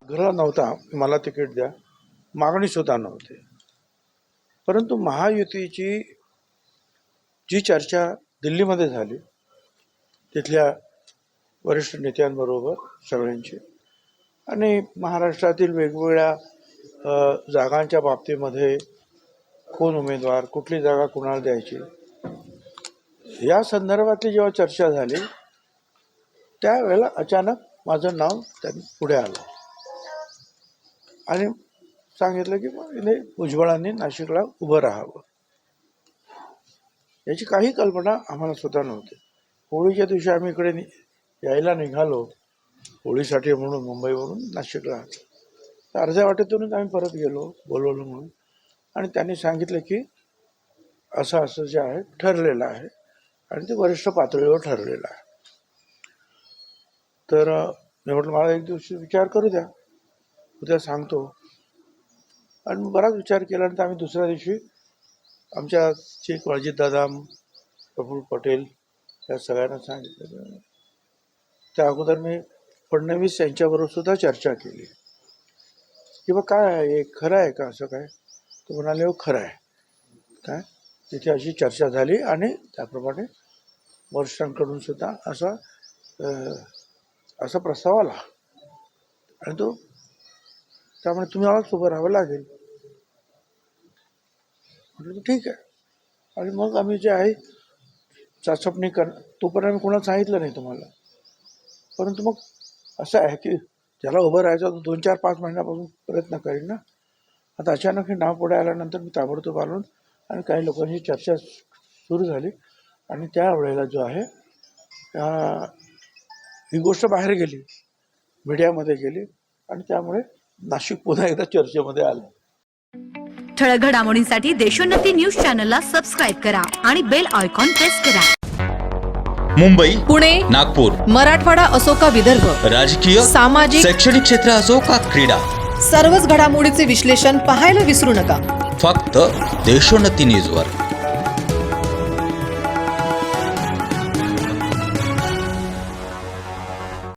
घरा नव्हता मला तिकीट द्या, मागणीसुद्धा नव्हती. परंतु महायुतीची जी चर्चा दिल्लीमध्ये झाली तिथल्या वरिष्ठ नेत्यांबरोबर सगळ्यांची आणि महाराष्ट्रातील वेगवेगळ्या जागांच्या बाबतीमध्ये कोण उमेदवार, कुठली जागा कुणाला द्यायची, या संदर्भातली जेव्हा चर्चा झाली त्यावेळेला अचानक माझं नाव त्यांनी पुढे आलं आणि सांगितलं की मग इथे भुजबळांनी नाशिकला उभं राहावं. याची काही कल्पना आम्हाला स्वतः नव्हती. होळीच्या दिवशी आम्ही इकडे यायला निघालो होळीसाठी म्हणून मुंबईवरून नाशिकला. तर अर्ध्या वाटेतूनच आम्ही परत गेलो बोलवलं म्हणून आणि त्यांनी सांगितलं की असं असं जे आहे ठरलेलं आहे आणि ते वरिष्ठ पातळीवर ठरलेलं आहे. तर मी म्हटलं मला एक दिवशी विचार करू द्या, उद्या सांगतो. आणि बराच विचार केल्यानंतर आम्ही दुसऱ्या दिवशी आमच्या चीफ अजितदादा, प्रफुल्ल पटेल या सगळ्यांना सांगितलं. त्या अगोदर मी फडणवीस यांच्याबरोबर सुद्धा चर्चा केली की बा काय आहे, हे खरं आहे का, असं काय. तो म्हणाले हो खरं आहे. काय तिथे अशी चर्चा झाली आणि त्याप्रमाणे वरिष्ठांकडून सुद्धा असा प्रस्ताव आला आणि तो त्यामुळे तुम्ही आवाज उभं राहावं लागेल. म्हटलं ठीक आहे. आणि मग आम्ही जे आहे चाचपणी तोपर्यंत आम्ही कोणाला सांगितलं नाही तुम्हाला. परंतु मग असं आहे की ज्याला उभं राहायचं तो 2-4-5 महिन्यापासून प्रयत्न करीन ना. आता अचानक हे नाव पुढे आल्यानंतर मी ताबडतोब आलो आणि काही लोकांची चर्चा सुरू झाली आणि त्यावेळेला जो आहे ही गोष्ट बाहेर गेली, मीडियामध्ये गेली आणि त्यामुळे नाशिक पुन्हा एकदा चर्चेमध्ये आलं. ठळक घडामोडींसाठी देशोन्नती न्यूज चॅनलला सबस्क्राईब करा आणि बेल आयकॉन प्रेस करा. मुंबई, पुणे, नागपूर, मराठवाडा असो का विदर्भ, राजकीय, सामाजिक, शैक्षणिक क्षेत्र असो का क्रीडा, सर्वच घडामोडीचे विश्लेषण पाहायला विसरू नका. फक्त देशोन्नती न्यूजवर.